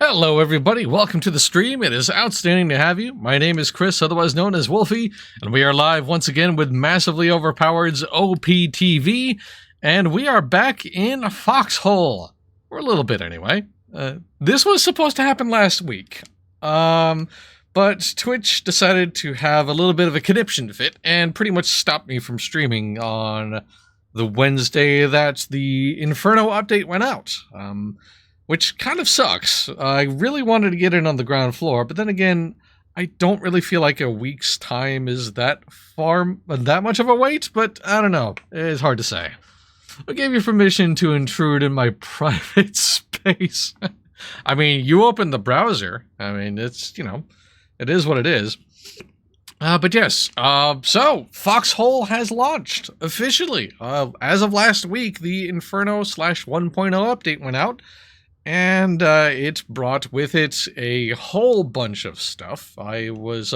Hello, everybody. Welcome to the stream. It is outstanding to have you. My name is Chris, otherwise known as Wolfie, and we are live once again with Massively Overpowered's OPTV, and we are back in Foxhole. For a little bit, anyway. This was supposed to happen last week, but Twitch decided to have a little bit of a conniption fit and pretty much stopped me from streaming on the Wednesday that the Inferno update went out. Which kind of sucks. I really wanted to get in on the ground floor, but then again, I don't really feel like a week's time is that much of a wait, but I don't know. It's hard to say. I gave you permission to intrude in my private space. I mean, you opened the browser. I mean, it's, it is what it is. But yes, so Foxhole has launched officially. As of last week, the Inferno/1.0 update went out. And it brought with it a whole bunch of stuff. I was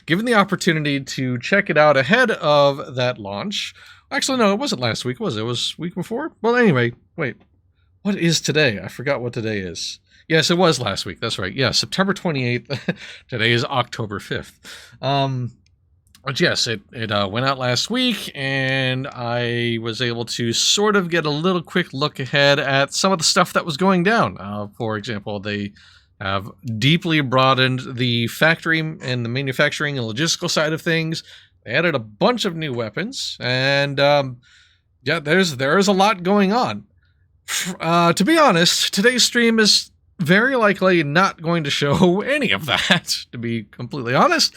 given the opportunity to check it out ahead of that launch. Actually, no, it wasn't last week, was it? It was week before? Well, anyway, wait. What is today? I forgot what today is. Yes, it was last week. That's right. Yeah, September 28th. Today is October 5th. But yes, it went out last week, and I was able to sort of get a little quick look ahead at some of the stuff that was going down. For example, they have deeply broadened the factory and the manufacturing and logistical side of things. They added a bunch of new weapons, and yeah, there's a lot going on. To be honest, today's stream is very likely not going to show any of that, to be completely honest,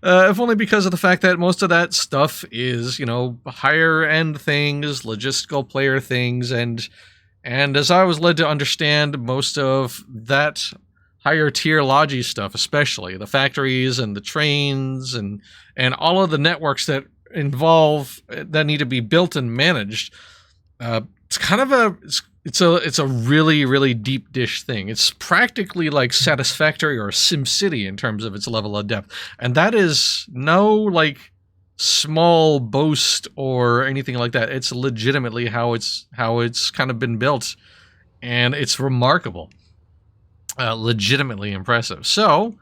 if only because of the fact that most of that stuff is, higher end things, logistical player things, and as I was led to understand, most of that higher tier logi stuff, especially the factories and the trains and all of the networks that that need to be built and managed, it's kind of it's a really, really deep dish thing. It's practically like Satisfactory or SimCity in terms of its level of depth. And that is no, small boast or anything like that. It's legitimately how it's kind of been built. And it's remarkable. Legitimately impressive. So,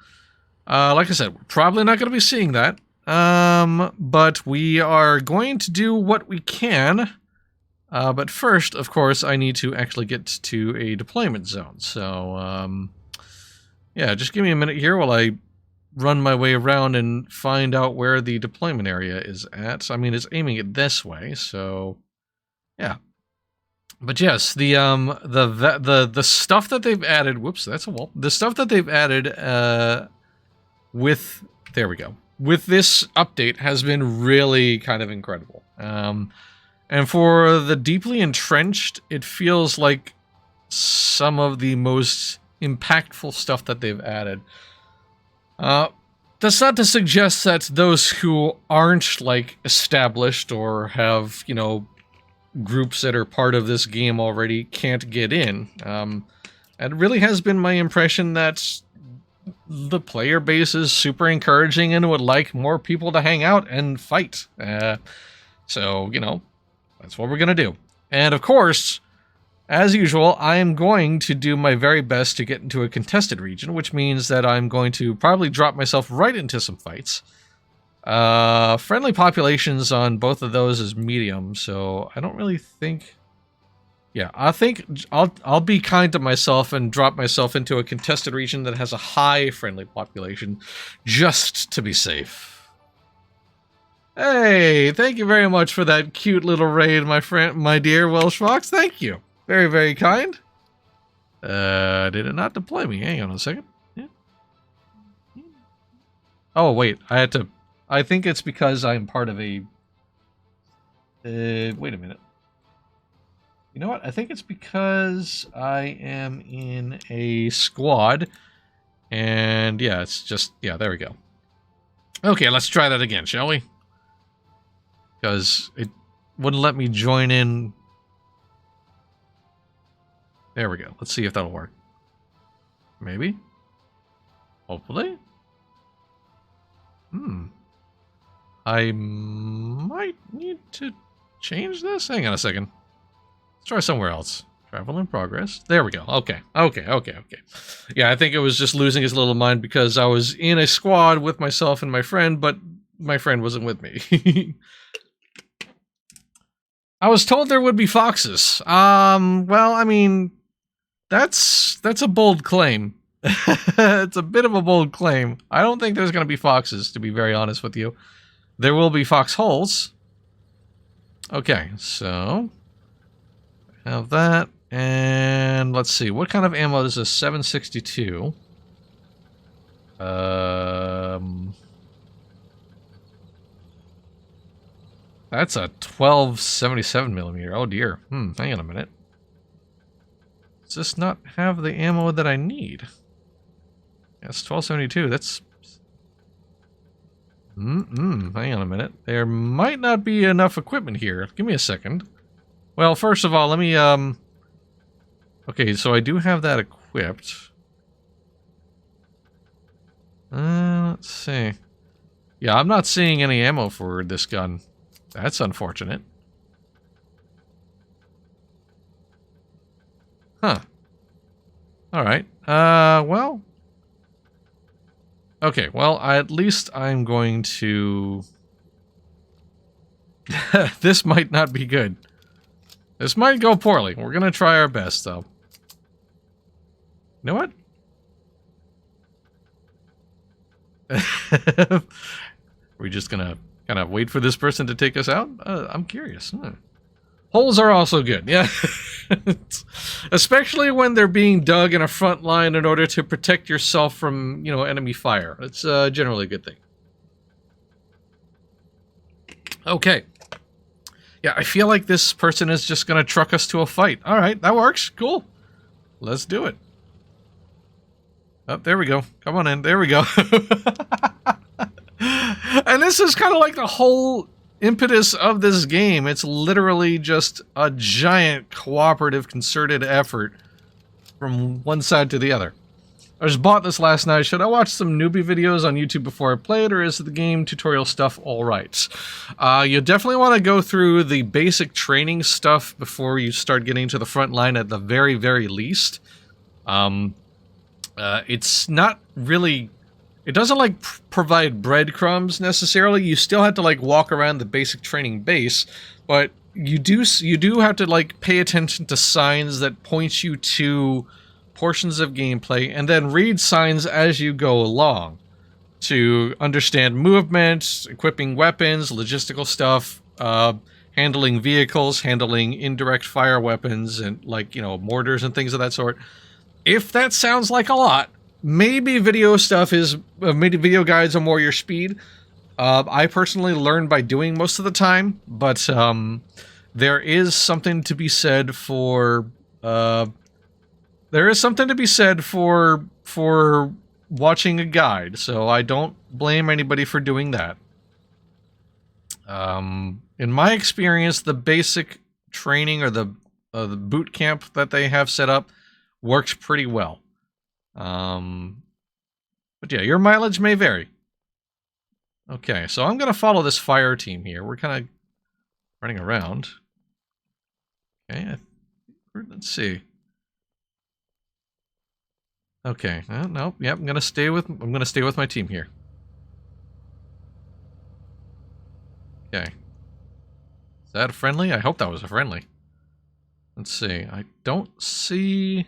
like I said, we're probably not going to be seeing that. But we are going to do what we can. But first, of course, I need to actually get to a deployment zone. So, yeah, just give me a minute here while I run my way around and find out where the deployment area is at. I mean, it's aiming it this way, so yeah. But yes, the stuff that they've added. Whoops, that's a wall. The stuff that they've added there we go. With this update has been really kind of incredible. And for the deeply entrenched, it feels like some of the most impactful stuff that they've added. That's not to suggest that those who aren't, established or have, groups that are part of this game already can't get in. It really has been my impression that the player base is super encouraging and would like more people to hang out and fight. So, that's what we're going to do. And of course, as usual, I am going to do my very best to get into a contested region, which means that I'm going to probably drop myself right into some fights. Friendly populations on both of those is medium, so I don't really think... Yeah, I think I'll be kind to myself and drop myself into a contested region that has a high friendly population, just to be safe. Hey, thank you very much for that cute little raid, my dear Welsh Fox. Thank you. Very, very kind. Did it not deploy me? Hang on a second. Yeah. Oh, wait. I think it's because I'm part of a... wait a minute. You know what? I think it's because I am in a squad. And yeah, it's just... Yeah, there we go. Okay, let's try that again, shall we? Because it wouldn't let me join in. There we go. Let's see if that'll work. Maybe? Hopefully? I might need to change this? Hang on a second. Let's try somewhere else. Travel in progress. There we go. Okay. Yeah, I think it was just losing his little mind because I was in a squad with myself and my friend, but my friend wasn't with me. I was told there would be foxes. Well, I mean, that's a bold claim. It's a bit of a bold claim. I don't think there's going to be foxes, to be very honest with you. There will be foxholes. Okay, so have that. And let's see, what kind of ammo is this? 762. That's a 1277 millimeter. Oh dear. Hang on a minute. Does this not have the ammo that I need? That's 1272. That's... Hang on a minute. There might not be enough equipment here. Give me a second. Well, first of all, let me, okay, so I do have that equipped. Let's see. Yeah, I'm not seeing any ammo for this gun. That's unfortunate. Huh. Alright. Well... Okay, well, at least I'm going to... This might not be good. This might go poorly. We're gonna try our best, though. You know what? We're just gonna kind of wait for this person to take us out? I'm curious. Holes are also good, yeah. Especially when they're being dug in a front line in order to protect yourself from, you know, enemy fire. It's generally a good thing. Okay. Yeah, I feel like this person is just gonna truck us to a fight. Alright, that works. Cool. Let's do it. Oh, there we go. Come on in. There we go. And this is kind of like the whole impetus of this game. It's literally just a giant cooperative, concerted effort from one side to the other. I just bought this last night. Should I watch some newbie videos on YouTube before I play it, or is the game tutorial stuff alright? You definitely want to go through the basic training stuff before you start getting to the front line at the very, very least. It's not really... It doesn't, like, provide breadcrumbs, necessarily. You still have to, like, walk around the basic training base, but you do have to, like, pay attention to signs that point you to portions of gameplay, and then read signs as you go along to understand movement, equipping weapons, logistical stuff, handling vehicles, handling indirect fire weapons, and, like, you know, mortars and things of that sort. If that sounds like a lot, maybe video stuff is, maybe video guides are more your speed. I personally learn by doing most of the time, but there is something to be said for watching a guide, so I don't blame anybody for doing that. In my experience, the basic training or the boot camp that they have set up worked pretty well. But yeah, your mileage may vary. Okay, so I'm going to follow this fire team here. We're kind of running around. Okay, let's see. Okay, no, yep, I'm going to stay with my team here. Okay. Is that a friendly? I hope that was a friendly. Let's see. I don't see...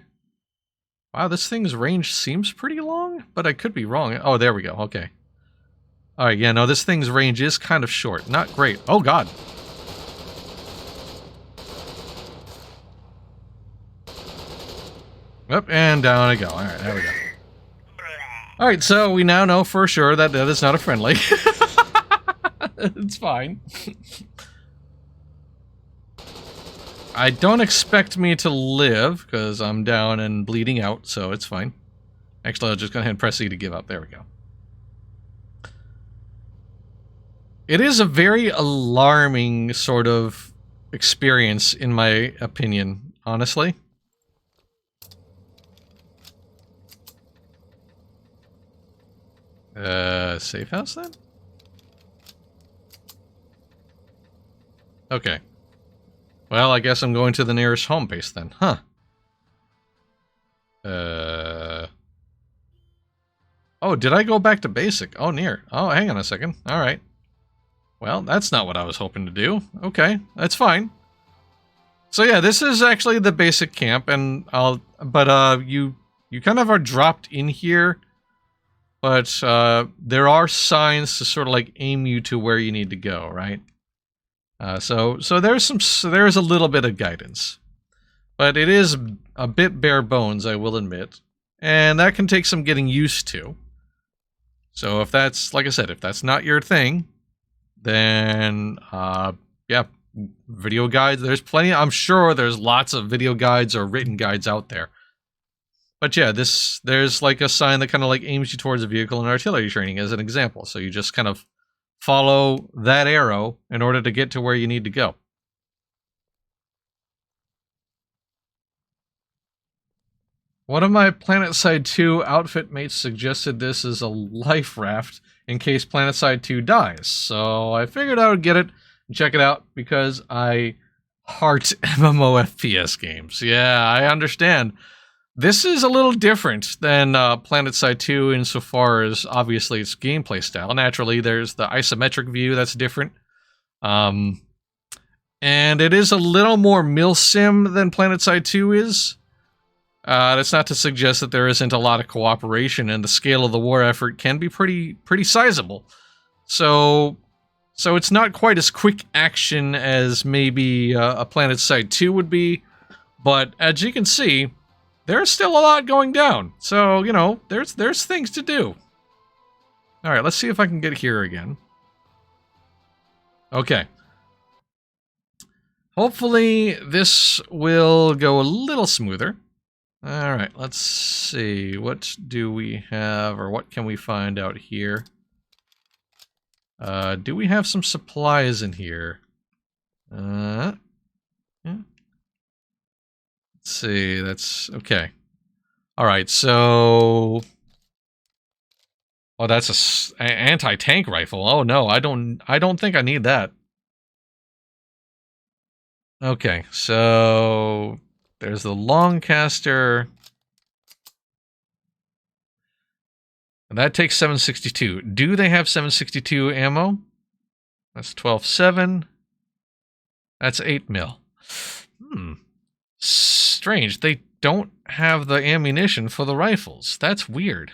Wow, this thing's range seems pretty long, but I could be wrong. Oh, there we go. Okay. Alright, yeah, no, this thing's range is kind of short. Not great. Oh, God. Up and down I go. Alright, there we go. Alright, so we now know for sure that that is not a friendly. It's fine. I don't expect me to live, because I'm down and bleeding out, so it's fine. Actually, I'll just go ahead and press E to give up. There we go. It is a very alarming sort of experience, in my opinion, honestly. Safe house then? Okay. Well, I guess I'm going to the nearest home base then. Huh. Oh, did I go back to basic? Oh, near. Oh, hang on a second. All right. Well, that's not what I was hoping to do. Okay, that's fine. So yeah, this is actually the basic camp, and you kind of are dropped in here, but there are signs to sort of like aim you to where you need to go, right? So there's a little bit of guidance, but it is a bit bare bones, I will admit, and that can take some getting used to. So if that's, like I said, if that's not your thing, then yeah, video guides, there's plenty. I'm sure there's lots of video guides or written guides out there. But yeah, there's like a sign that kind of like aims you towards a vehicle and artillery training as an example. So you just kind of follow that arrow in order to get to where you need to go. One of my PlanetSide 2 outfit mates suggested this as a life raft in case PlanetSide 2 dies. So I figured I would get it and check it out because I heart MMO FPS games. Yeah, I understand. This is a little different than PlanetSide 2 insofar as obviously its gameplay style. Naturally, there's the isometric view that's different. And it is a little more milsim than PlanetSide 2 is. That's not to suggest that there isn't a lot of cooperation, and the scale of the war effort can be pretty sizable. So it's not quite as quick action as maybe a PlanetSide 2 would be, but as you can see, there's still a lot going down. So, you know, there's things to do. All right, let's see if I can get here again. Okay. Hopefully this will go a little smoother. All right, let's see. What do we have, or what can we find out here? Do we have some supplies in here? Yeah. Let's see. That's okay. All right, so oh, that's a anti-tank rifle. Oh no, I don't think I need that. Okay, so there's the Longcaster. And that takes 762. Do they have 762 ammo? That's 12.7. That's 8 mil. Strange. They don't have the ammunition for the rifles. That's weird.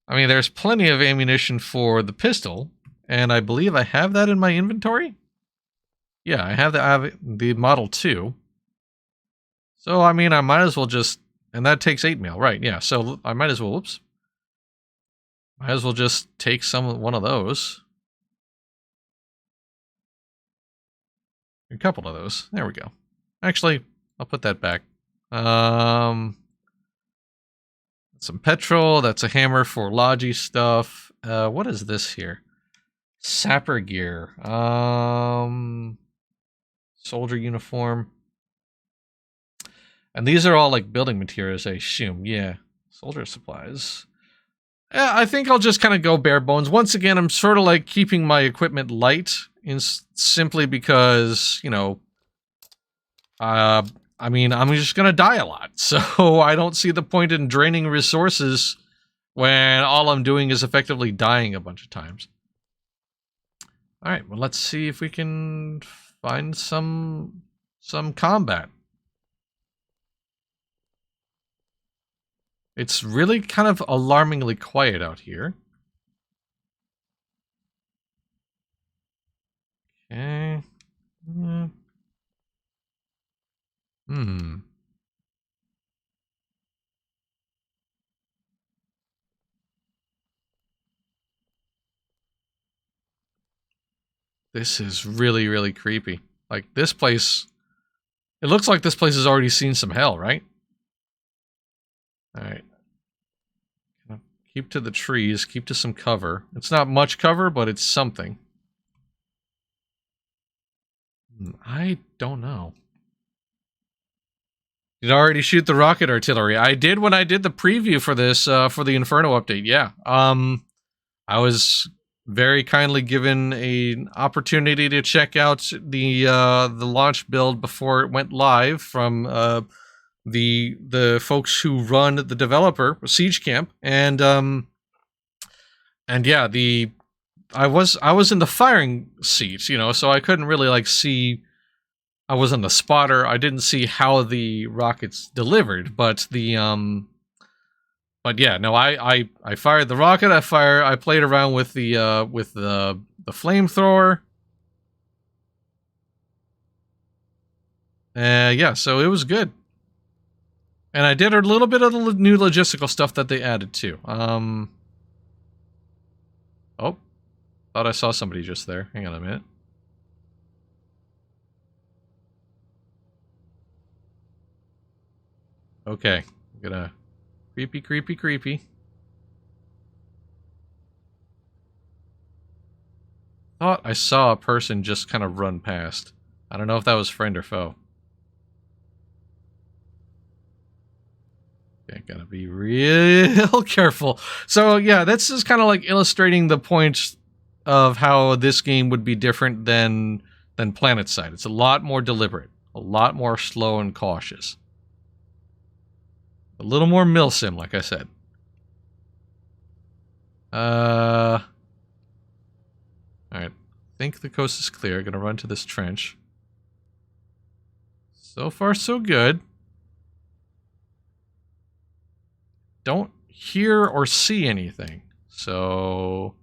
I mean, there's plenty of ammunition for the pistol, and I believe I have that in my inventory. Yeah, I have the Model 2. So, I mean, I might as well just... And that takes 8 mil, right, yeah. So, I might as well... Whoops. Might as well just take one of those. A couple of those. There we go. Actually, I'll put that back. Some petrol. That's a hammer for Logi stuff. What is this here? Sapper gear. Soldier uniform. And these are all like building materials, I assume. Yeah. Soldier supplies. Yeah, I think I'll just kind of go bare bones. Once again, I'm sort of like keeping my equipment light, simply because, you know, I mean, I'm just going to die a lot. So I don't see the point in draining resources when all I'm doing is effectively dying a bunch of times. All right, well, let's see if we can find some combat. It's really kind of alarmingly quiet out here. Okay. This is really, really creepy. Like, this place... It looks like this place has already seen some hell, right? Alright. Keep to the trees. Keep to some cover. It's not much cover, but it's something. I don't know. Did I already shoot the rocket artillery? I did when I did the preview for this, for the Inferno update, yeah. I was very kindly given an opportunity to check out the launch build before it went live from the folks who run the developer Siege Camp, and yeah, I was in the firing seat, you know, so I couldn't really like see. I was in the spotter. I didn't see how the rockets delivered, but but yeah, no, I fired the rocket. I played around with the flamethrower. Yeah, so it was good. And I did a little bit of the new logistical stuff that they added too. Oh, thought I saw somebody just there. Hang on a minute. Okay, I'm gonna creepy. Thought I saw a person just kind of run past. I don't know if that was friend or foe. Okay, gotta be real careful. So yeah, this is kind of like illustrating the point of how this game would be different than PlanetSide. It's a lot more deliberate, a lot more slow and cautious. A little more milsim, like I said. Alright. I think the coast is clear. Gonna run to this trench. So far, so good. Don't hear or see anything. So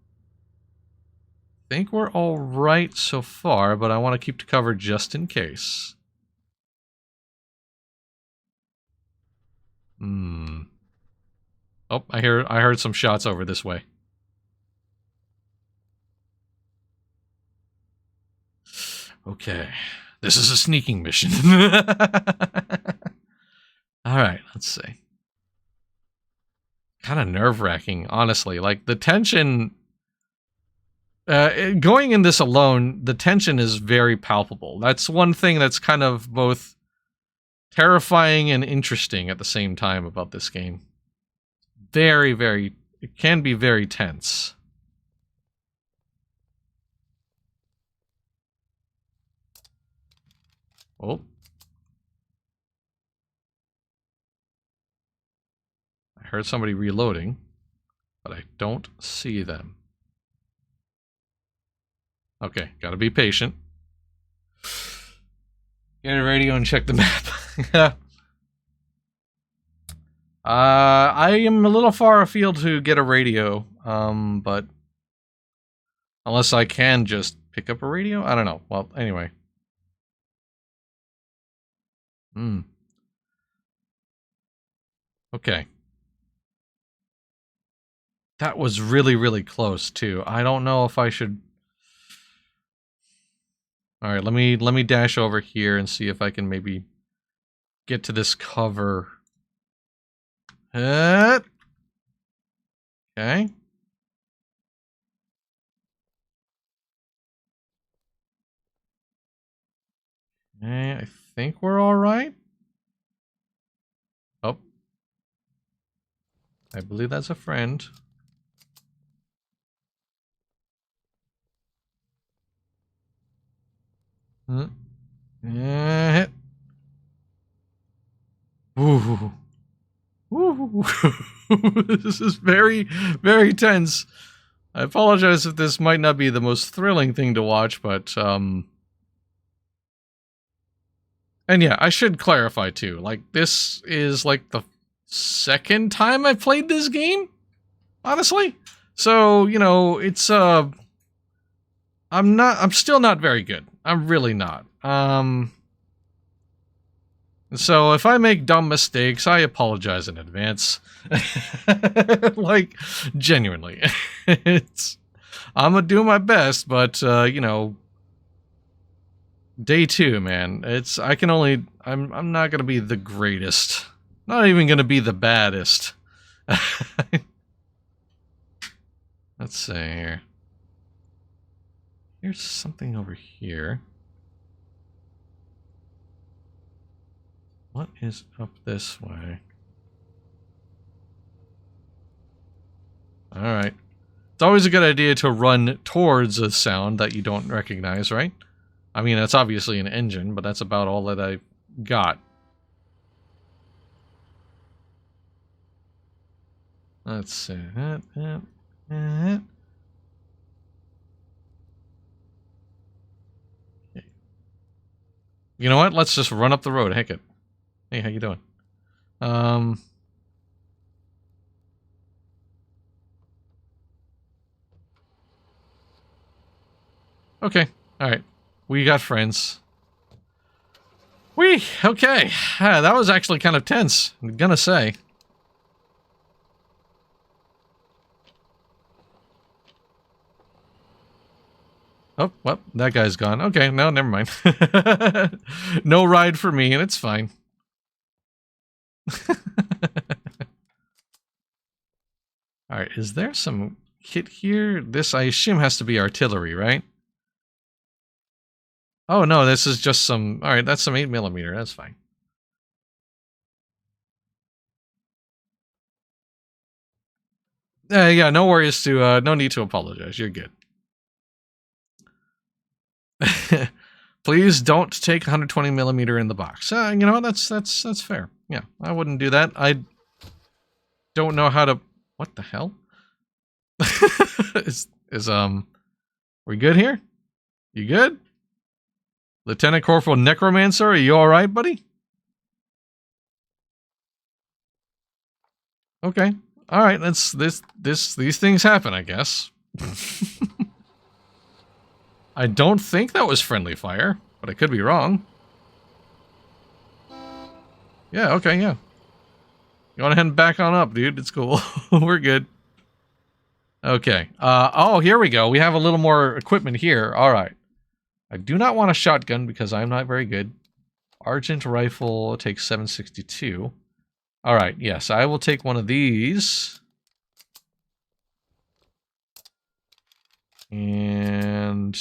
I think we're all right so far, but I want to keep to cover just in case. Oh, I heard some shots over this way. Okay. This is a sneaking mission. Alright, let's see. Kind of nerve-wracking, honestly. Like, the tension... going in this alone, the tension is very palpable. That's one thing that's kind of both terrifying and interesting at the same time about this game. It can be very tense. Oh. I heard somebody reloading, but I don't see them. Okay, gotta be patient. Get a radio and check the map. I am a little far afield to get a radio, but unless I can just pick up a radio? I don't know. Well, anyway. Okay. That was really, really close, too. I don't know if I should... Alright, let me dash over here and see if I can maybe get to this cover. Okay. Okay, I think we're alright. Oh. I believe that's a friend. Ooh. Ooh. This is very, very tense. I apologize if this might not be the most thrilling thing to watch, but, and yeah, I should clarify, too. Like, this is, like, the second time I've played this game, honestly. So, you know, it's, I'm still not very good. I'm really not. So if I make dumb mistakes, I apologize in advance. Like, genuinely. I'm gonna do my best, but, you know, day 2, man. I'm not gonna be the greatest. Not even gonna be the baddest. Let's see here. Here's something over here. What is up this way? Alright. It's always a good idea to run towards a sound that you don't recognize, right? I mean, that's obviously an engine, but that's about all that I've got. Let's see. You know what? Let's just run up the road. Heck it. Hey, how you doing? Okay. All right. We got friends. Okay. That was actually kind of tense, I'm gonna say. Oh, well, that guy's gone. Okay, no, never mind. No ride for me, and it's fine. Alright, is there some kit here? This, I assume, has to be artillery, right? Oh, no, this is just some... Alright, that's some 8mm. That's fine. Yeah, no worries to... no need to apologize. You're good. Please don't take 120mm in the box. You know, that's fair. Yeah, I wouldn't do that. I don't know how to... What the hell? We good here? You good? Lieutenant Corporal Necromancer, are you alright, buddy? Okay. Alright, these things happen, I guess. I don't think that was friendly fire, but I could be wrong. Yeah, okay, yeah. You wanna head back on up, dude? It's cool. We're good. Okay. Oh, here we go. We have a little more equipment here. Alright. I do not want a shotgun because I'm not very good. Argent rifle takes 762. Alright, yes, I will take one of these. And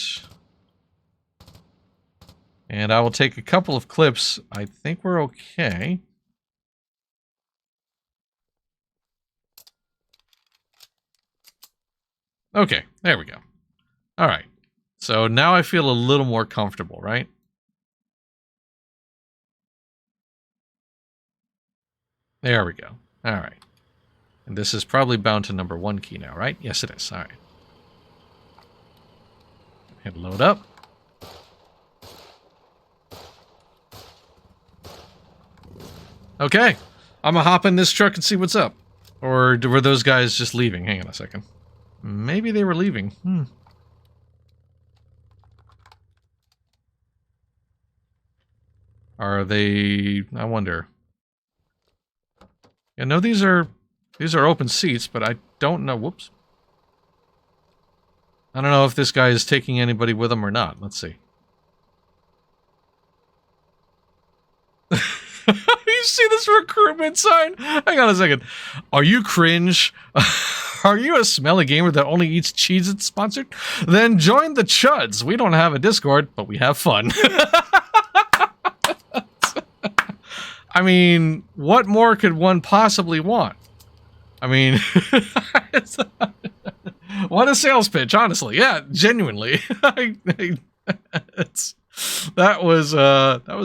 I will take a couple of clips. I think we're okay. Okay, there we go. Alright. So now I feel a little more comfortable, right? There we go. Alright. And this is probably bound to number 1 key now, right? Yes, it is. Alright. Hit load up. Okay. I'm gonna hop in this truck and see what's up. Or were those guys just leaving? Hang on a second. Maybe they were leaving. Are they... I wonder. Yeah, no, these are open seats, but I don't know. Whoops. I don't know if this guy is taking anybody with him or not. Let's see. You see this recruitment sign? Hang on a second. Are you cringe? Are you a smelly gamer that only eats Cheez-Its sponsored? Then join the Chuds. We don't have a Discord, but we have fun. I mean, what more could one possibly want? I mean, what a sales pitch, honestly. Yeah, genuinely. That was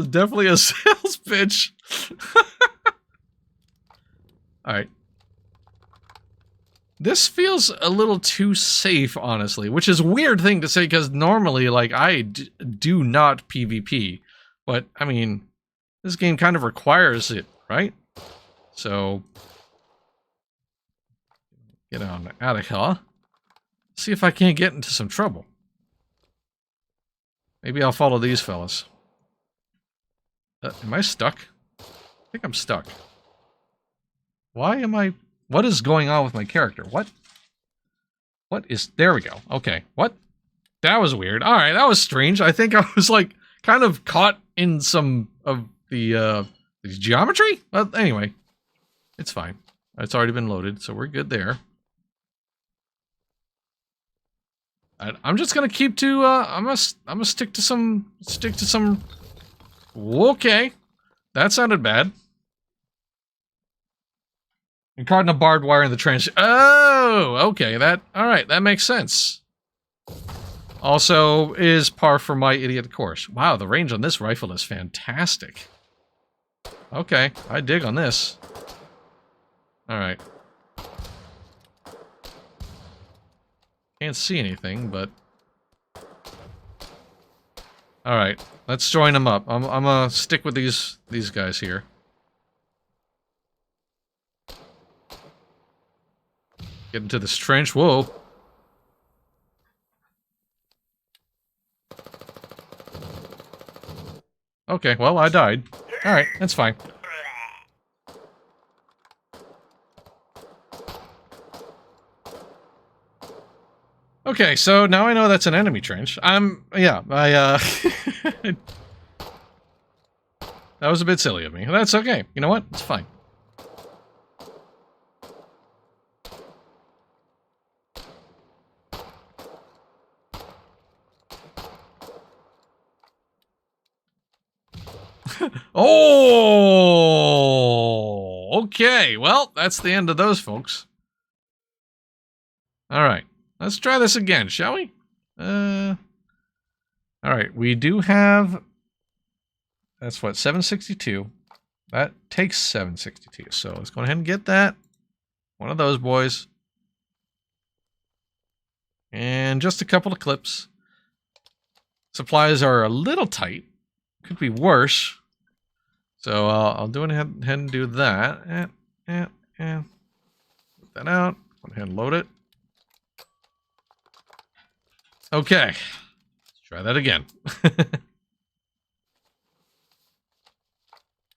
definitely a sales pitch. Alright. This feels a little too safe, honestly, which is a weird thing to say because normally, like, I do not PvP. But, I mean, this game kind of requires it, right? So, get on out of here. See if I can't get into some trouble. Maybe I'll follow these fellas. Am I stuck? I think I'm stuck. Why am I... What is going on with my character? What is... There we go. Okay. What? That was weird. Alright, that was strange. I think I was, like, kind of caught in some of the geometry? Well, anyway. It's fine. It's already been loaded, so we're good there. I'm just gonna keep to, I'm gonna stick to some... Okay. That sounded bad. And caught in a barbed wire in the trench. Oh, okay. Alright, that makes sense. Also, is par for my idiot course. Wow, the range on this rifle is fantastic. Okay, I dig on this. Alright. Can't see anything, but... Alright, let's join them up. I'm gonna stick with these guys here. Get into this trench. Whoa. Okay, well, I died. Alright, that's fine. Okay, so now I know that's an enemy trench. Yeah, that was a bit silly of me. That's okay. You know what? It's fine. Oh! Okay, well, that's the end of those folks. Alright, let's try this again, shall we? Alright, we do have... That's what, 762. That takes 762, so let's go ahead and get that. One of those boys. And just a couple of clips. Supplies are a little tight. Could be worse. So I'll do ahead and do that. And put that out. Go ahead and load it. Okay. Let's try that again.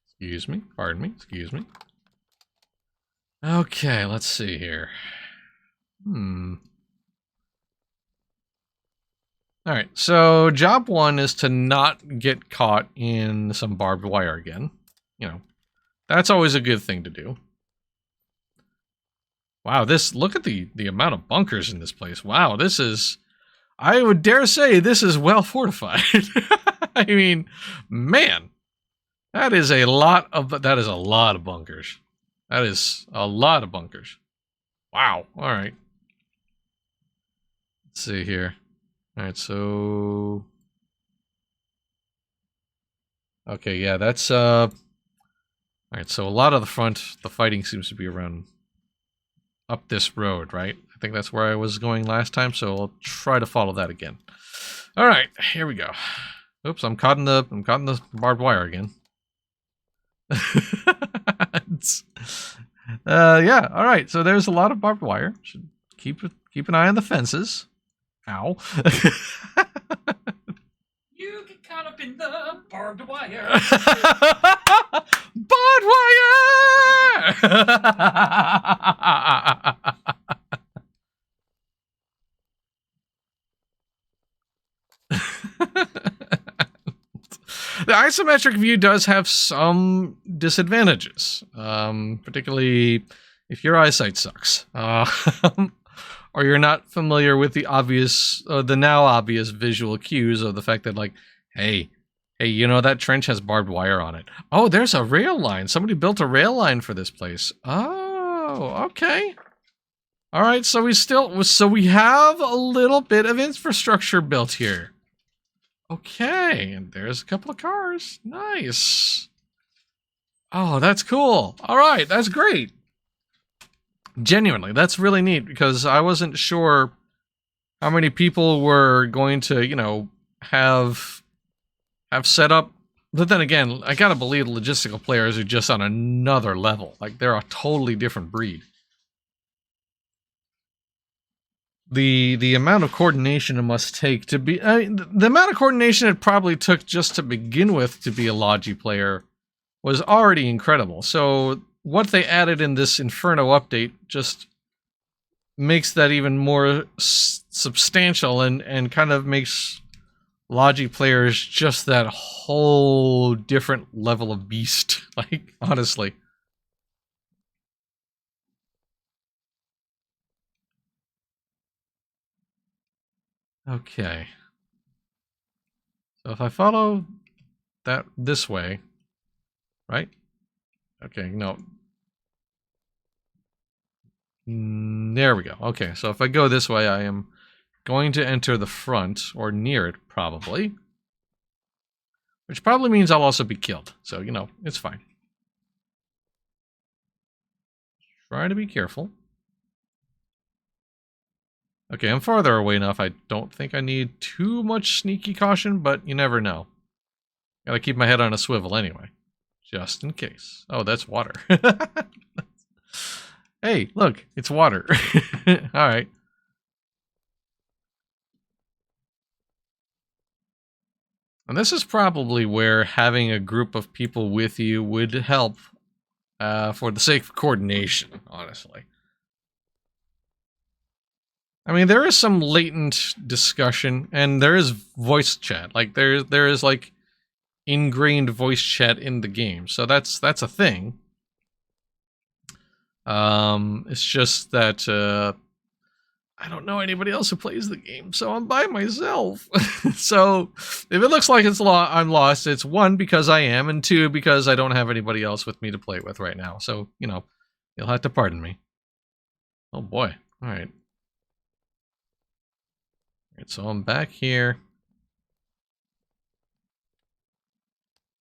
Excuse me. Pardon me. Excuse me. Okay, let's see here. Alright, so job one is to not get caught in some barbed wire again. You know, that's always a good thing to do. Wow, look at the amount of bunkers in this place. Wow, this is, I would dare say this is well fortified. I mean, man, that is a lot of bunkers. That is a lot of bunkers. Wow, alright. Let's see here. Alright, so... Okay, yeah, that's, Alright, so a lot of the fighting seems to be around up this road, right? I think that's where I was going last time, so I'll try to follow that again. Alright, here we go. Oops, I'm caught in the barbed wire again. Yeah, alright, so there's a lot of barbed wire. Should keep an eye on the fences. Ow. You get caught up in the barbed wire. Barbed wire! The isometric view does have some disadvantages, particularly if your eyesight sucks. Or you're not familiar with the now obvious visual cues of the fact that, like, hey, you know, that trench has barbed wire on it. Oh, there's a rail line. Somebody built a rail line for this place. Oh, okay. All right, so we have a little bit of infrastructure built here. Okay, and there's a couple of cars. Nice. Oh, that's cool. All right, that's great. Genuinely, that's really neat, because I wasn't sure how many people were going to, you know, have set up. But then again, I gotta believe logistical players are just on another level. Like, they're a totally different breed. The amount of coordination it must take to be... the amount of coordination it probably took just to begin with to be a Logi player was already incredible. So what they added in this Inferno update just makes that even more substantial, and kind of makes Logi players just that whole different level of beast. Like, honestly. Okay. So if I follow that this way, right? Okay, no. There we go. Okay, so if I go this way, I am going to enter the front, or near it, probably. Which probably means I'll also be killed. So, you know, it's fine. Try to be careful. Okay, I'm farther away enough. I don't think I need too much sneaky caution, but you never know. Gotta keep my head on a swivel anyway. Just in case. Oh, that's water. Hey, look, it's water. Alright. And this is probably where having a group of people with you would help for the sake of coordination, honestly. I mean, there is some latent discussion, and there is voice chat. Like, there is, like, ingrained voice chat in the game. So that's a thing. It's just that I don't know anybody else who plays the game, so I'm by myself. So if it looks like I'm lost, it's one, because I am, and two, because I don't have anybody else with me to play with right now. So, you know, you'll have to pardon me. Oh boy. Alright. So I'm back here.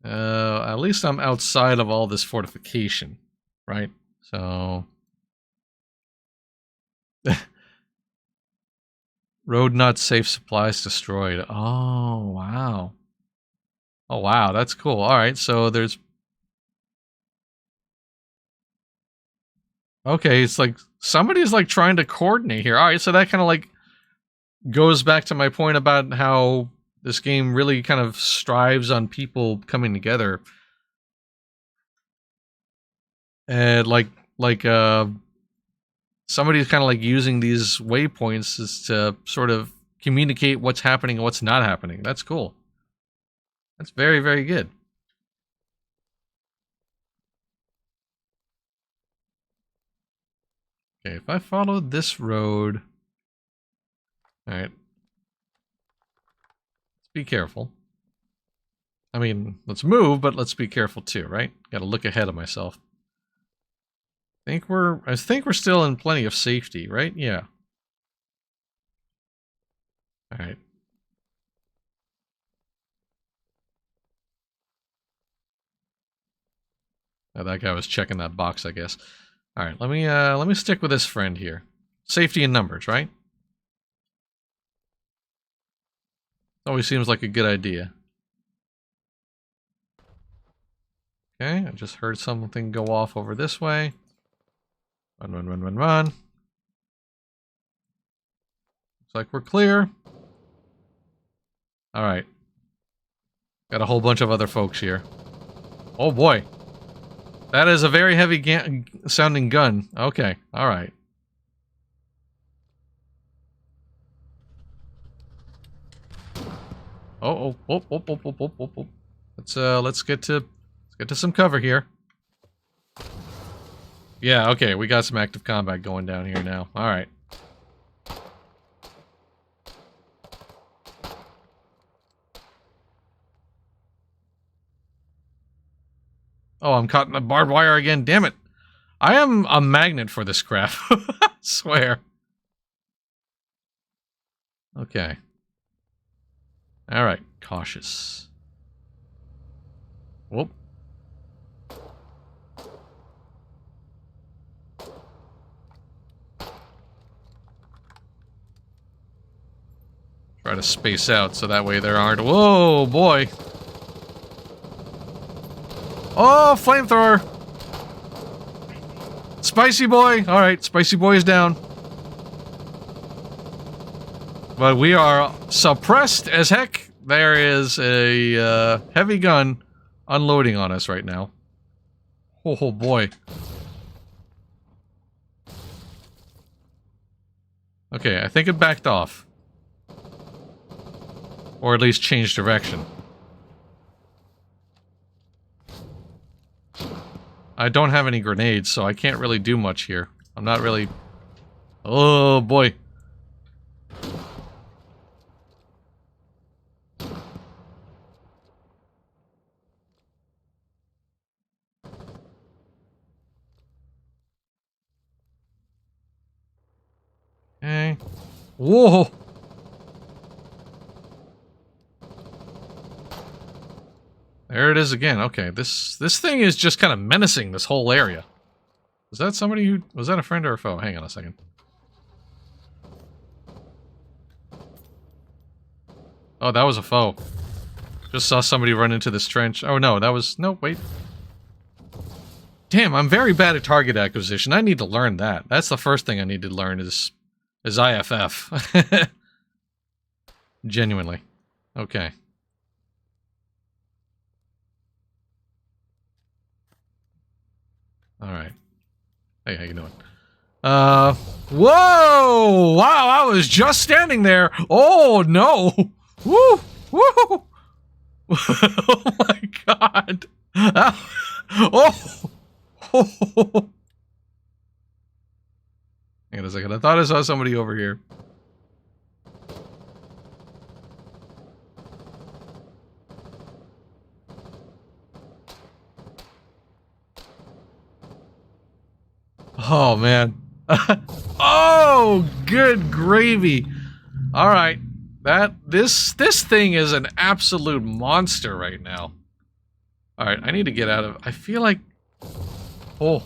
At least I'm outside of all this fortification, right? So... Road not safe, supplies destroyed. Oh, wow. Oh, wow, that's cool. Alright, so there's... Okay, it's like somebody's like trying to coordinate here. Alright, so that kind of like goes back to my point about how this game really kind of strives on people coming together. And somebody's kind of like using these waypoints is to sort of communicate what's happening and what's not happening. That's cool. That's very, very good. Okay, if I follow this road... Alright. Let's be careful. I mean, let's move, but let's be careful too, right? Gotta look ahead of myself. I think we're still in plenty of safety, right? Yeah. Alright. Oh, that guy was checking that box, I guess. Alright, let me stick with this friend here. Safety in numbers, right? Always seems like a good idea. Okay, I just heard something go off over this way. Run, run, run, run, run. Looks like we're clear. Alright. Got a whole bunch of other folks here. Oh boy. That is a very heavy sounding gun. Okay, alright. Oh, oh, oh, oh, oh, oh, oh, oh. Let's get to some cover here. Yeah, okay, we got some active combat going down here now. Alright. Oh, I'm caught in the barbed wire again. Damn it. I am a magnet for this crap. I swear. Okay. Alright, cautious. Whoop. Try to space out so that way there aren't... Whoa, boy. Oh, flamethrower. Spicy boy. Alright, spicy boy is down. But we are suppressed as heck. There is a heavy gun unloading on us right now. Oh boy. Okay, I think it backed off. Or at least changed direction. I don't have any grenades, so I can't really do much here. I'm not really... Oh boy. Okay. Whoa! There it is again. Okay, this thing is just kind of menacing this whole area. Was that somebody who... Was that a friend or a foe? Hang on a second. Oh, that was a foe. Just saw somebody run into this trench. Oh no, that was... No, wait. Damn, I'm very bad at target acquisition. I need to learn that. That's the first thing I need to learn is IFF. Genuinely. Okay. Alright. Hey, how you doing? Whoa! Wow, I was just standing there. Oh, no. Woo! Woo! Oh my god. Oh! Oh! Hang on a second. I thought I saw somebody over here. Oh, man. Oh, good gravy. All right. This thing is an absolute monster right now. All right, I need to get out of... I feel like... Oh.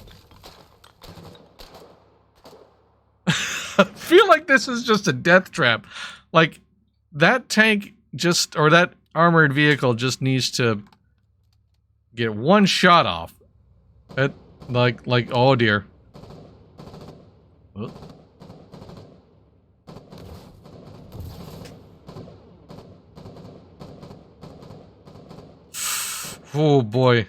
I feel like this is just a death trap. Like, that tank just... Or that armored vehicle just needs to get one shot off. It, like, oh dear. Oh. Oh boy.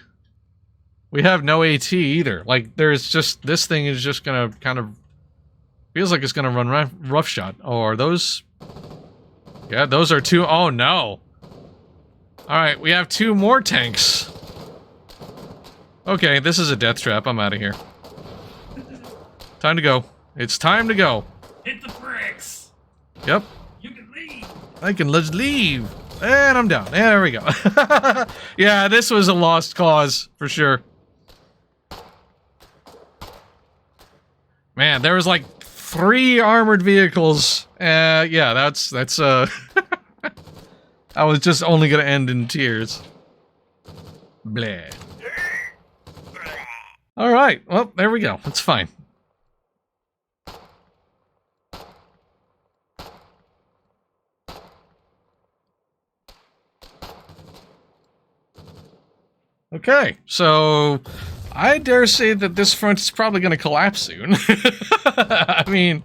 We have no AT either. Like, there's just... This thing is just gonna kind of... Feels like it's gonna run roughshod. Oh, are those... Yeah, those are two... Oh no. Alright, we have two more tanks. Okay, this is a death trap. I'm out of here. Time to go. It's time to go. Hit the bricks. Yep. You can leave. Let's leave. And I'm down. There we go. Yeah, this was a lost cause, for sure. Man, there was like 3 armored vehicles. Yeah, that's I was just only gonna end in tears. Bleh. Alright, well, there we go. It's fine. Okay, so I dare say that this front is probably going to collapse soon. I mean...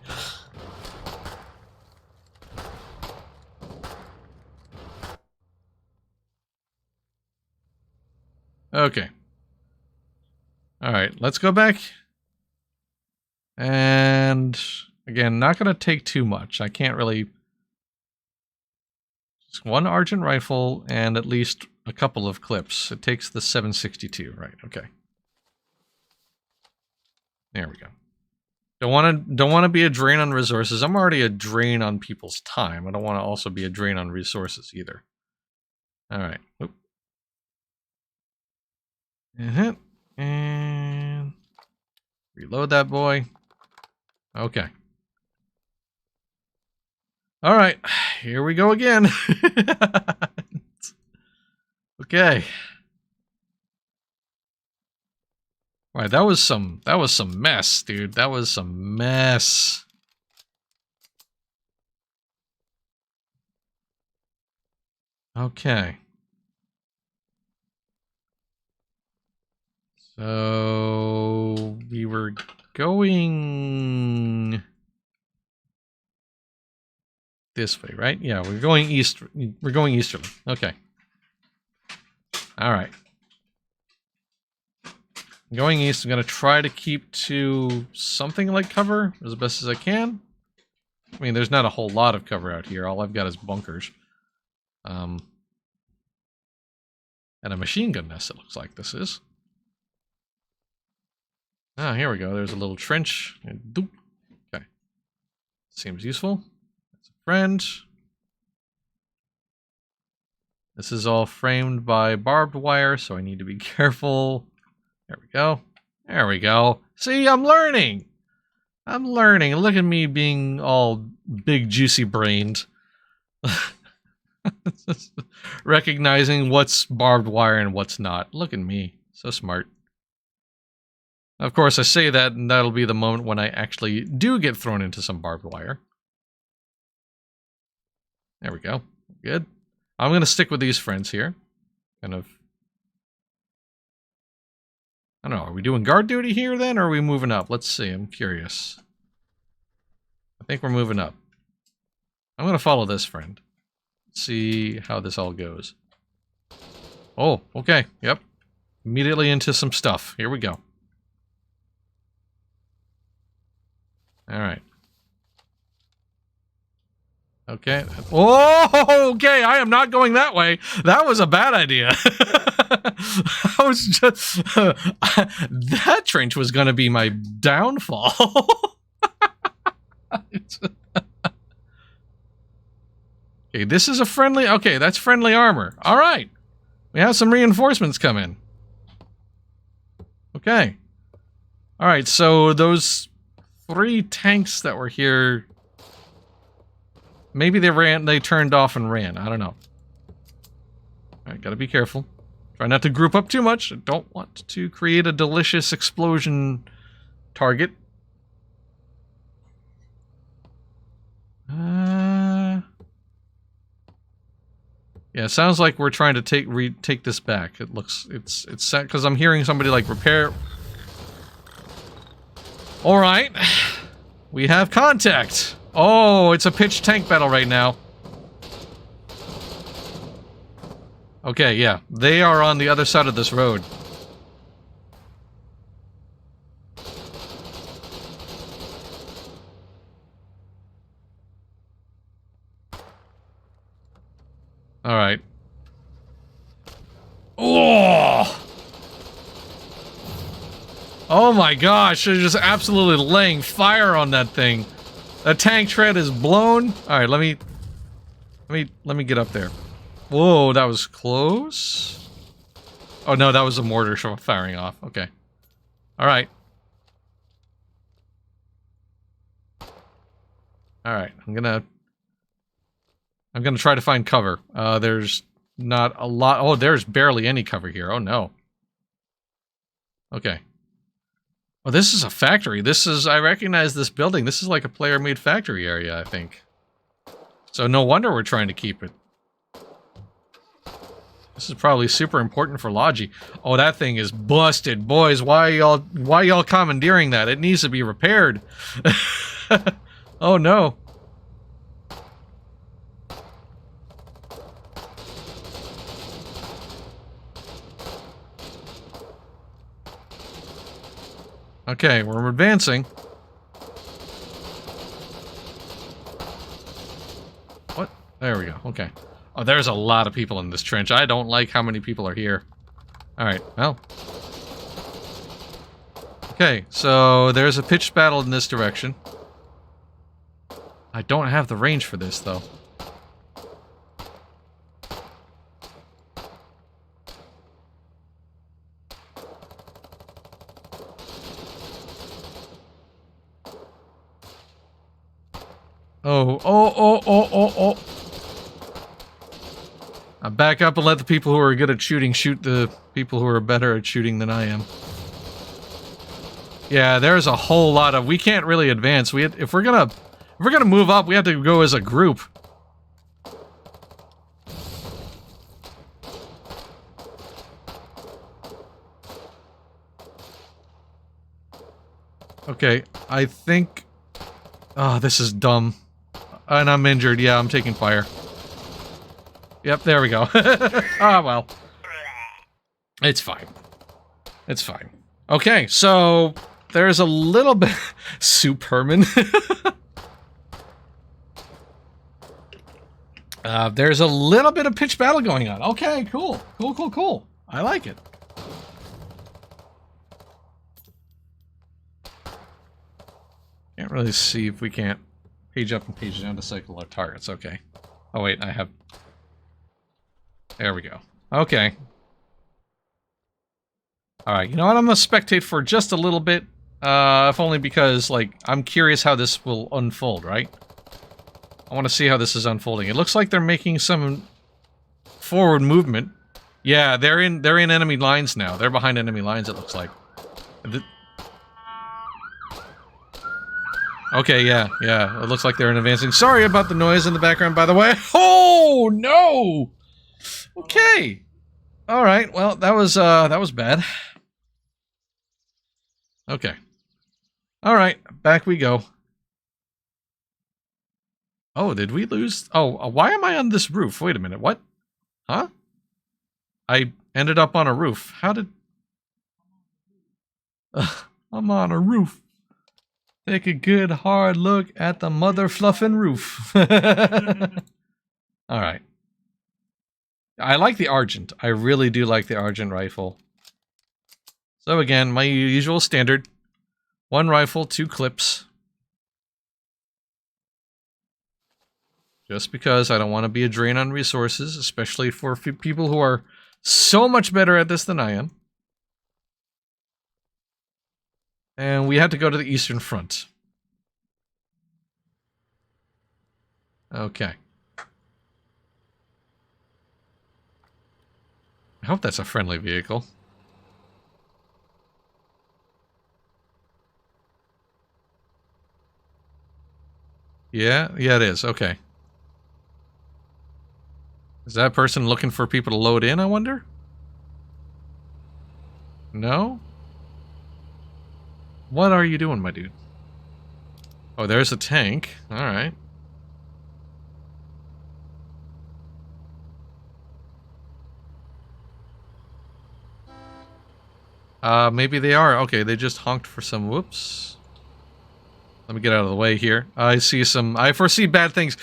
Okay. Alright, let's go back. And... Again, not going to take too much. I can't really... Just one Argent rifle and at least a couple of clips. It takes the 762, right? Okay. There we go. Don't want to be a drain on resources. I'm already a drain on people's time. I don't want to also be a drain on resources either. All right. Oop. And reload that boy. Okay. All right. Here we go again. Okay. All right, that was some mess, dude. That was some mess. Okay. So we were going this way, right? Yeah, we're going east. We're going easterly. Okay. All right. Going east, I'm going to try to keep to something like cover as best as I can. I mean, there's not a whole lot of cover out here. All I've got is bunkers. And a machine gun nest, it looks like this is. Ah, here we go. There's a little trench. Okay. Seems useful. That's a friend. This is all framed by barbed wire, so I need to be careful. There we go. There we go. See, I'm learning. I'm learning. Look at me being all big, juicy brained. Recognizing what's barbed wire and what's not. Look at me. So smart. Of course, I say that, and that'll be the moment when I actually do get thrown into some barbed wire. There we go. Good. I'm going to stick with these friends here. Kind of. I don't know. Are we doing guard duty here then, or are we moving up? Let's see. I'm curious. I think we're moving up. I'm going to follow this friend. See how this all goes. Oh, okay. Yep. Immediately into some stuff. Here we go. Alright. Okay. Oh, okay. I am not going that way. That was a bad idea. I was just... that trench was going to be my downfall. Okay, this is a friendly... Okay, that's friendly armor. Alright. We have some reinforcements come in. Okay. Alright, so those 3 tanks that were here... Maybe they turned off and ran. I don't know. Alright, gotta be careful. Try not to group up too much. I don't want to create a delicious explosion target. Yeah, it sounds like we're trying to take this back. It looks... It's sad, because I'm hearing somebody, like, repair... Alright. We have contact. Oh, it's a pitched tank battle right now. Okay, yeah. They are on the other side of this road. Alright. Oh! Oh my gosh, they're just absolutely laying fire on that thing. That tank tread is blown. Alright, let me get up there. Whoa, that was close. Oh no, that was a mortar firing off. Okay. Alright. Alright, I'm gonna try to find cover. There's not a lot. Oh, there's barely any cover here. Oh no. Okay. Oh, this is a factory. I recognize this building. This is like a player-made factory area, I think. So no wonder we're trying to keep it. This is probably super important for Logi. Oh, that thing is busted. Boys, why y'all commandeering that? It needs to be repaired. Oh no. Okay, we're advancing. What? There we go. Okay. Oh, there's a lot of people in this trench. I don't like how many people are here. Alright, well. Okay, so there's a pitched battle in this direction. I don't have the range for this, though. Oh. I'll back up and let the people who are good at shooting shoot the people who are better at shooting than I am. Yeah, there's a whole lot of... We can't really advance. If we're gonna move up, we have to go as a group. Okay, I think... Oh, this is dumb. And I'm injured. Yeah, I'm taking fire. Yep, there we go. Ah, well. It's fine. It's fine. Okay, so... There's a little bit... Superman. There's a little bit of pitched battle going on. Okay, cool. Cool. I like it. Can't really see if we can't page up and page down to cycle our targets. Okay. Oh, wait, I have... There we go. Okay. Alright, you know what? I'm gonna spectate for just a little bit. If only because, like, I'm curious how this will unfold, right? I want to see how this is unfolding. It looks like they're making some forward movement. Yeah, they're in enemy lines now. They're behind enemy lines, it looks like. Okay, yeah. It looks like they're advancing. Sorry about the noise in the background, by the way. Oh, no! Okay. All right. Well, that was bad. Okay. All right. Back we go. Oh, did we lose? Oh, why am I on this roof? Wait a minute. What? Huh? I ended up on a roof. How did... I'm on a roof. Take a good hard look at the mother fluffin' roof. All right. I like the Argent. I really do like the Argent rifle. So again, my usual standard. 1 rifle, 2 clips. Just because I don't want to be a drain on resources, especially for people who are so much better at this than I am. And we had to go to the Eastern Front. Okay. I hope that's a friendly vehicle. Yeah, it is. Okay. Is that person looking for people to load in, I wonder? No? What are you doing, my dude? Oh, there's a tank. Alright. Maybe they are. Okay, they just honked for some... Whoops. Let me get out of the way here. I foresee bad things.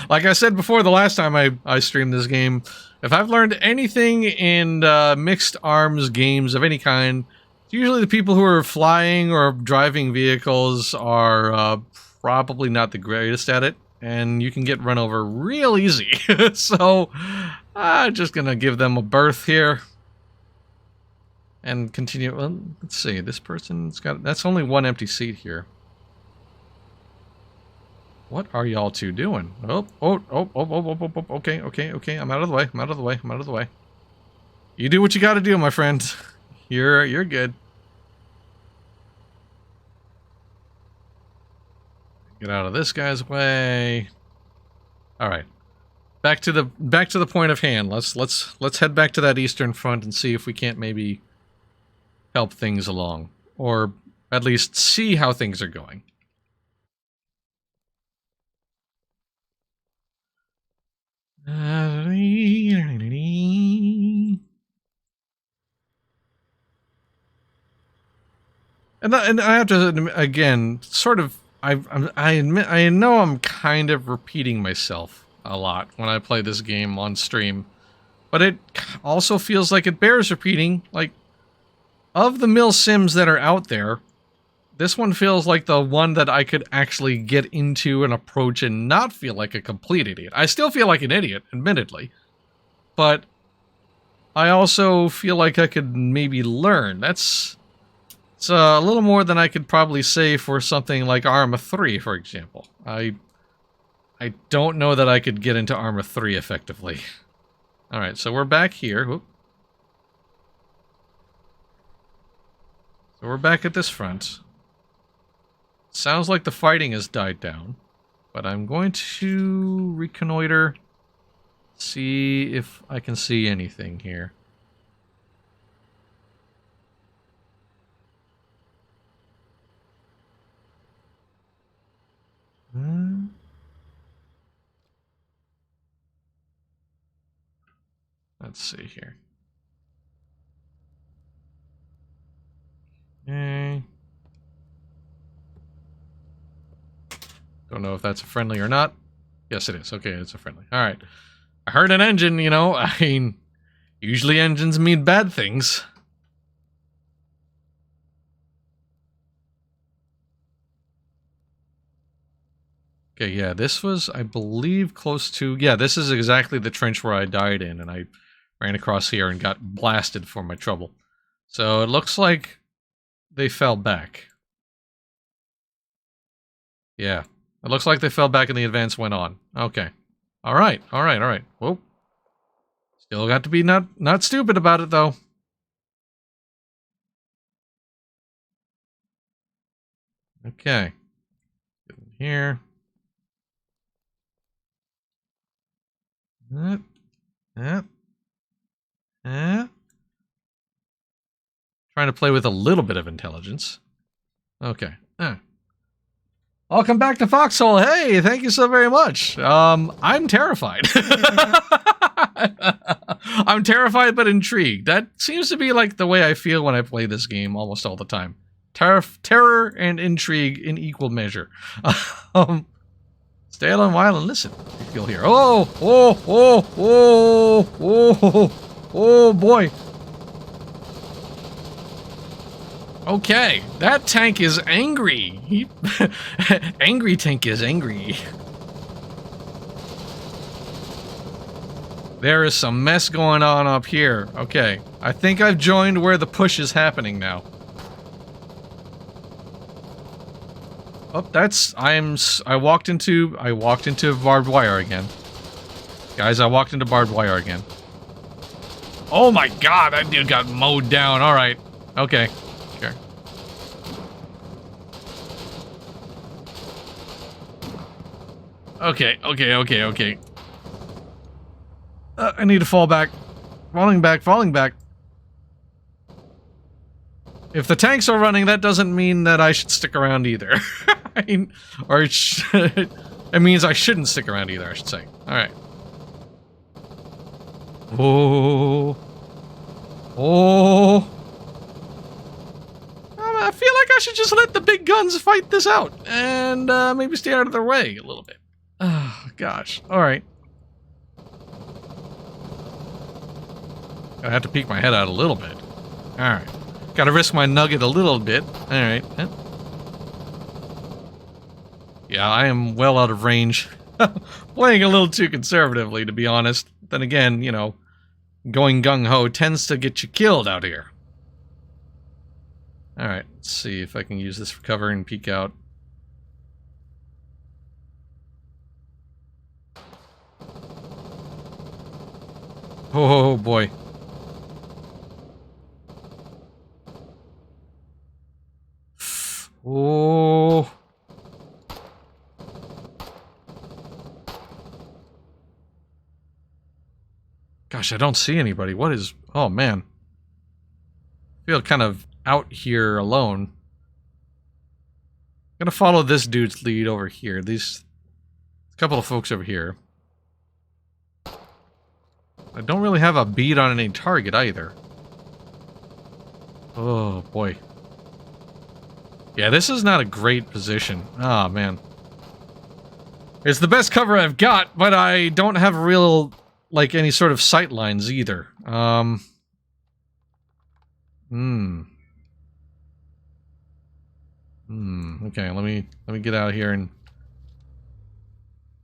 Like I said before the last time I streamed this game, if I've learned anything in mixed arms games of any kind, it's usually the people who are flying or driving vehicles are probably not the greatest at it, and you can get run over real easy. So, I'm just gonna give them a berth here. And continue. Well, let's see. This person's got... That's only 1 empty seat here. What are y'all two doing? Okay. I'm out of the way. You do what you gotta do, my friend. You're good. Get out of this guy's way. Alright. Back to the point of hand. Let's head back to that Eastern Front and see if we can't maybe help things along. Or at least see how things are going. And I have to, again, sort of, I admit, I know I'm kind of repeating myself a lot when I play this game on stream, but it also feels like it bears repeating. Like, of the mill sims that are out there, this one feels like the one that I could actually get into and approach and not feel like a complete idiot. I still feel like an idiot, admittedly, but I also feel like I could maybe learn. It's a little more than I could probably say for something like Arma 3, for example. I don't know that I could get into Arma 3 effectively. Alright, so we're back here. Whoop. So we're back at this front. Sounds like the fighting has died down. But I'm going to reconnoiter. See if I can see anything here. Let's see here. Okay. Don't know if that's a friendly or not. Yes, it is. Okay, it's a friendly. Alright. I heard an engine, you know. I mean, usually engines mean bad things. Okay, yeah, this was, I believe, close to... Yeah, this is exactly the trench where I died in, and I ran across here and got blasted for my trouble. So it looks like they fell back. Yeah, it looks like they fell back and the advance went on. Okay. Alright. Whoa. Still got to be not stupid about it, though. Okay. Get in here. Yep. Trying to play with a little bit of intelligence. Okay. Welcome back to Foxhole. Hey, thank you so very much. I'm terrified. I'm terrified but intrigued. That seems to be like the way I feel when I play this game almost all the time. Terror and intrigue in equal measure. Stay on while and listen. If you'll hear. Oh boy. Okay, that tank is angry. Angry tank is angry. There is some mess going on up here. Okay, I think I've joined where the push is happening now. Oh, I walked into barbed wire again. Guys, I walked into barbed wire again. Oh my god, that dude got mowed down. All right. Okay. Sure. Okay. I need to fall back. Falling back. If the tanks are running, that doesn't mean that I should stick around either. It means I shouldn't stick around either, I should say. Alright. Oh. I feel like I should just let the big guns fight this out. And maybe stay out of their way a little bit. Oh, gosh. Alright. I have to peek my head out a little bit. Alright. Gotta risk my nugget a little bit. Alright. Yeah, I am well out of range. Playing a little too conservatively, to be honest. Then again, you know, going gung-ho tends to get you killed out here. Alright, let's see if I can use this for cover and peek out. Oh boy. Oh. Gosh, I don't see anybody. What is... Oh, man. I feel kind of out here alone. I'm gonna follow this dude's lead over here. These... couple of folks over here. I don't really have a bead on any target either. Oh, boy. Yeah, this is not a great position. Oh, man. It's the best cover I've got, but I don't have real, like, any sort of sight lines either. Okay, let me get out of here and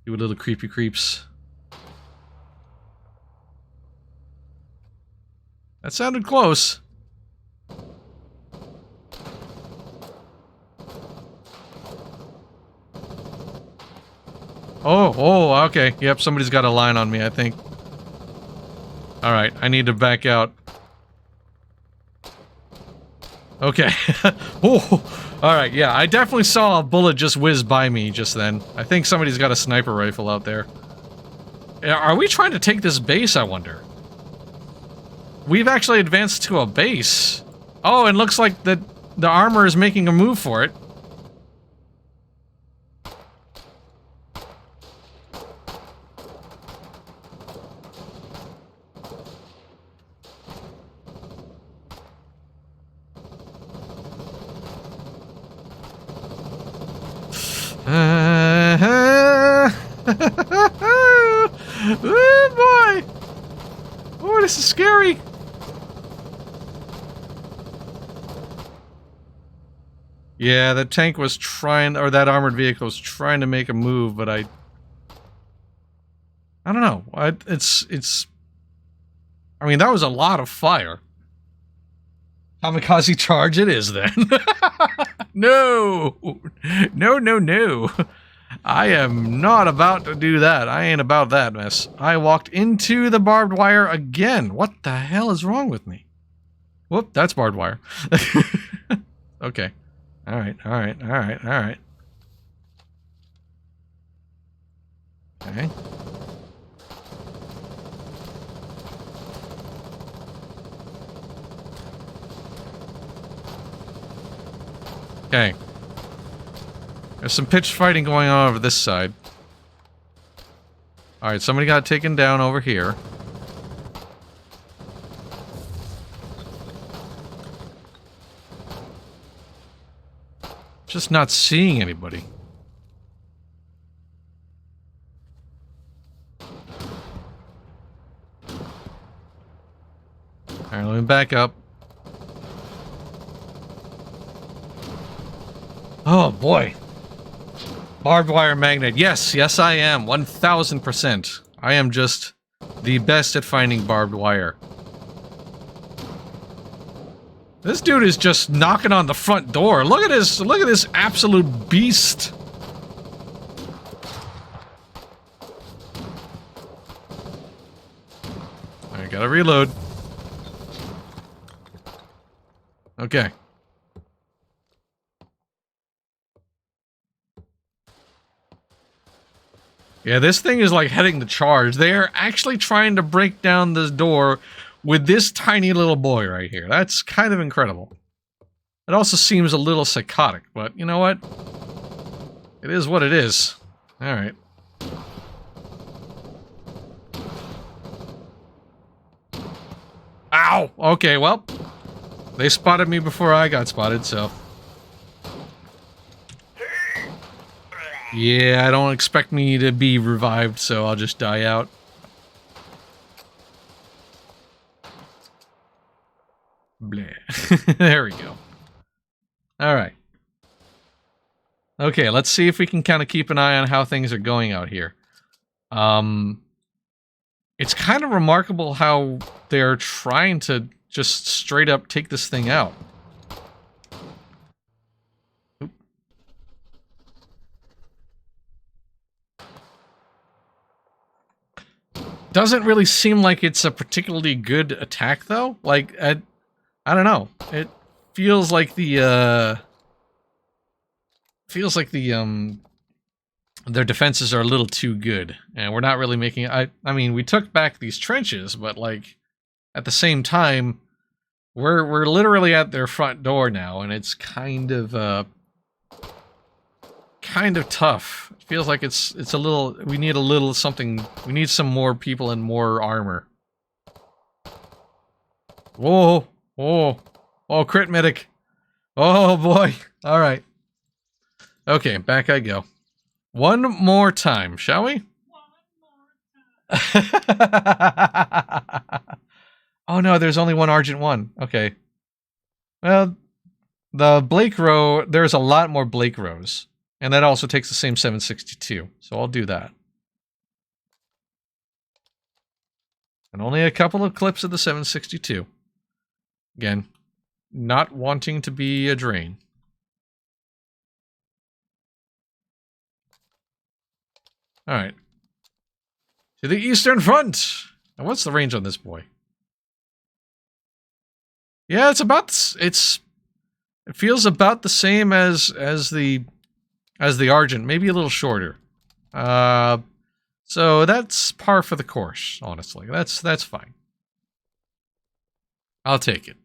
do a little creepy creeps. That sounded close. Oh, okay. Yep, somebody's got a line on me, I think. Alright, I need to back out. Okay. Oh, alright, yeah, I definitely saw a bullet just whiz by me just then. I think somebody's got a sniper rifle out there. Are we trying to take this base, I wonder? We've actually advanced to a base. Oh, and looks like the armor is making a move for it. Oh boy! Oh, this is scary! Yeah, the tank was trying, or that armored vehicle was trying to make a move, but I don't know. It's... I mean, that was a lot of fire. Kamikaze charge it is, then. No! No. I am not about to do that. I ain't about that mess. I walked into the barbed wire again. What the hell is wrong with me? Whoop, that's barbed wire. Okay. Alright. Okay. Okay. There's some pitched fighting going on over this side. Alright, somebody got taken down over here. Just not seeing anybody. Alright, let me back up. Oh boy. Barbed wire magnet. Yes, yes I am. 1000%. I am just the best at finding barbed wire. This dude is just knocking on the front door. Look at this absolute beast. I gotta reload. Okay. Yeah, this thing is like heading the charge. They're actually trying to break down this door with this tiny little boy right here. That's kind of incredible. It also seems a little psychotic, but you know what? It is what it is. Alright. Ow! Okay, well, they spotted me before I got spotted, so... Yeah, I don't expect me to be revived, so I'll just die out. Bleh. There we go. Alright. Okay, let's see if we can kind of keep an eye on how things are going out here. It's kind of remarkable how they're trying to just straight up take this thing out. Doesn't really seem like it's a particularly good attack, though. Like, I don't know. It feels like the, their defenses are a little too good, and we're not really making... I mean, we took back these trenches, but, like, at the same time, we're literally at their front door now, and it's kind of tough. It feels like it's a little... We need a little something... We need some more people and more armor. Whoa! Oh! Oh, crit medic! Oh, boy! Alright. Okay, back I go. One more time, shall we? Oh no, there's only one Argent 1. Okay. Well, the Blake row, there's a lot more Blake rows. And that also takes the same 762, so I'll do that. And only a couple of clips of the 762. Again, not wanting to be a drain. Alright. To the Eastern Front! And what's the range on this boy? Yeah, it's about... It feels about the same as the Argent, maybe a little shorter. So that's par for the course, honestly. That's fine. I'll take it.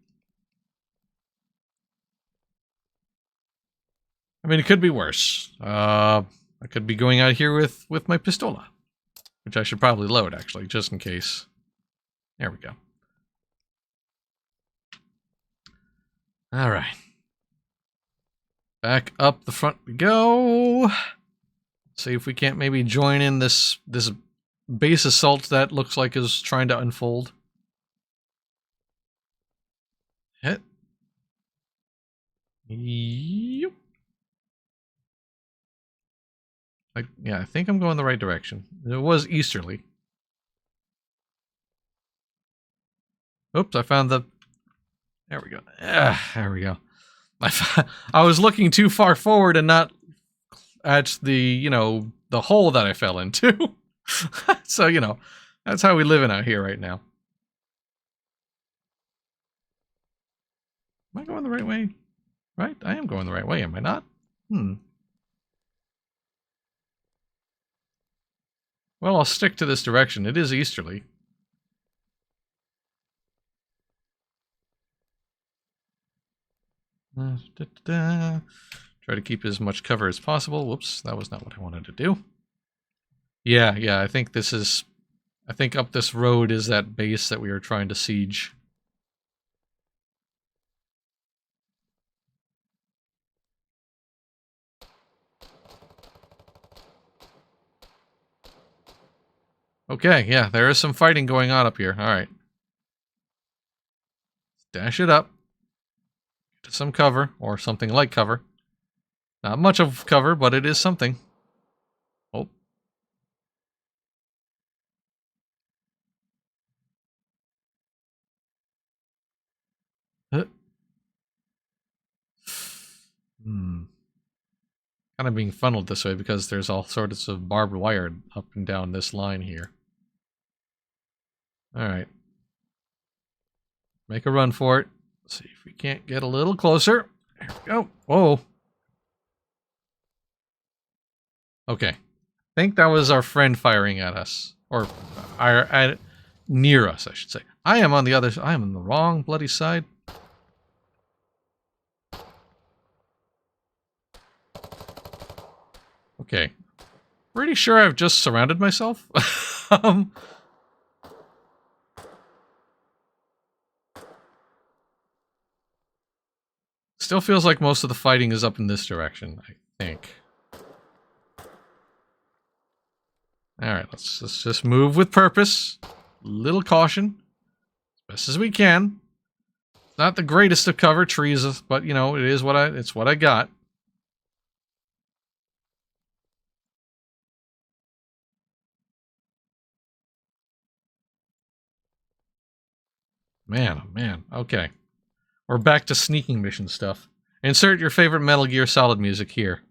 I mean, it could be worse. I could be going out here with my pistola, which I should probably load, actually, just in case. There we go. All right. Back up the front we go. See if we can't maybe join in this base assault that looks like is trying to unfold. Hit. Yep. Yeah, I think I'm going the right direction. It was easterly. Oops, I found the... There we go. There we go. I was looking too far forward and not at the, you know, the hole that I fell into. So, you know, that's how we living out here right now. Am I going the right way? Right? I am going the right way, am I not? Well, I'll stick to this direction. It is easterly. Try to keep as much cover as possible. Whoops, that was not what I wanted to do. Yeah, I think this is... I think up this road is that base that we were trying to siege. Okay, yeah, there is some fighting going on up here. Alright. Dash it up. Get to some cover, or something like cover. Not much of cover, but it is something. Oh. Kind of being funneled this way because there's all sorts of barbed wire up and down this line here. Alright. Make a run for it. See if we can't get a little closer. There we go. Whoa. Okay. I think that was our friend firing at us. Or near us, I should say. I am on the other side. I am on the wrong bloody side. Okay. Pretty sure I've just surrounded myself. Still feels like most of the fighting is up in this direction, I think. Alright, let's just move with purpose. Little caution. As best as we can. Not the greatest of cover trees, but you know, it's what I got. Man, oh man. Okay. We're back to sneaking mission stuff. Insert your favorite Metal Gear Solid music here.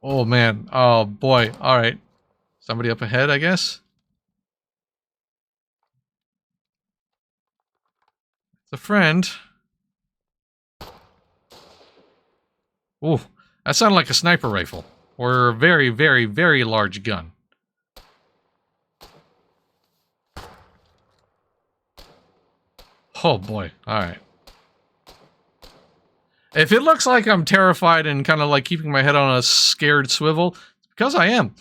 Oh man. Oh boy. Alright. Somebody up ahead, I guess? It's a friend. Ooh. That sounded like a sniper rifle. Or a very, very, very large gun. Oh boy. Alright. If it looks like I'm terrified and kind of like keeping my head on a scared swivel, it's because I am.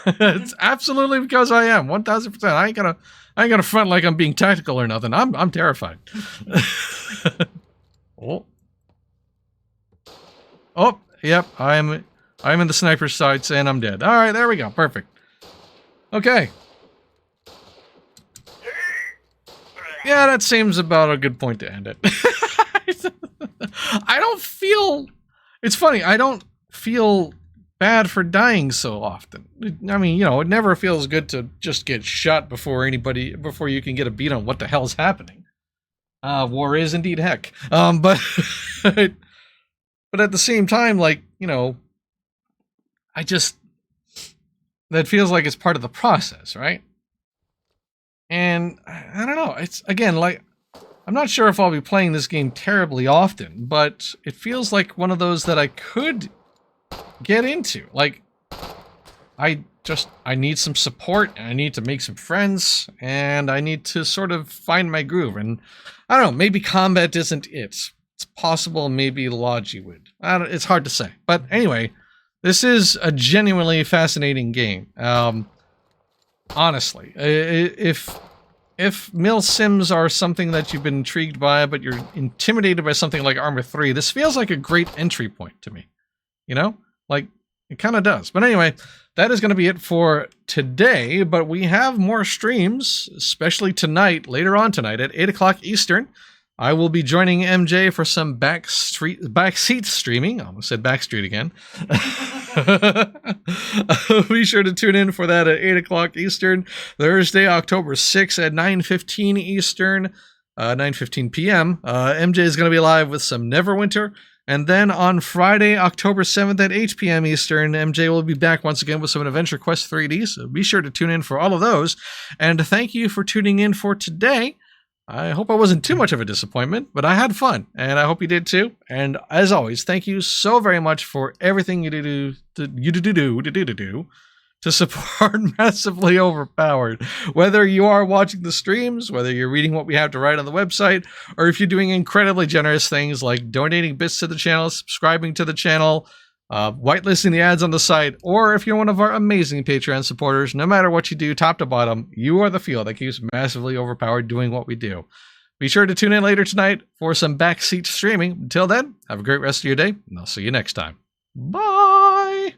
It's absolutely because I am. 1000%. I ain't gonna front like I'm being tactical or nothing. I'm terrified. Oh. Oh, yep. I'm in the sniper's sights and I'm dead. All right, there we go. Perfect. Okay. Yeah, that seems about a good point to end it. I don't feel... It's funny, I don't feel bad for dying so often. I mean, you know, it never feels good to just get shot before you can get a beat on what the hell's happening. War is indeed heck. But at the same time, like, you know, that feels like it's part of the process, right? And I don't know, it's, again, like, I'm not sure if I'll be playing this game terribly often, but it feels like one of those that I could get into. Like, I need some support, and I need to make some friends, and I need to sort of find my groove. And I don't know, maybe combat isn't it. It's possible maybe Logi would. It's hard to say. But anyway, this is a genuinely fascinating game. Honestly, if mil sims are something that you've been intrigued by, but you're intimidated by something like Arma 3, this feels like a great entry point to me. You know? Like, it kind of does. But anyway, that is going to be it for today, but we have more streams, especially tonight, later on tonight at 8 o'clock Eastern. I will be joining MJ for some backseat streaming. I almost said backstreet again. Be sure to tune in for that at 8 o'clock Eastern, Thursday, October 6th at 9:15 Eastern, 9:15 p.m. MJ is going to be live with some Neverwinter. And then on Friday, October 7th at 8 p.m. Eastern, MJ will be back once again with some Adventure Quest 3D. So be sure to tune in for all of those. And thank you for tuning in for today. I hope I wasn't too much of a disappointment, but I had fun, and I hope you did too. And as always, thank you so very much for everything you do to support Massively Overpowered. Whether you are watching the streams, whether you're reading what we have to write on the website, or if you're doing incredibly generous things like donating bits to the channel, subscribing to the channel, whitelisting the ads on the site, or if you're one of our amazing Patreon supporters, no matter what you do, top to bottom, you are the fuel that keeps Massively Overpowered doing what we do. Be sure to tune in later tonight for some backseat streaming. Until then, have a great rest of your day, and I'll see you next time. Bye!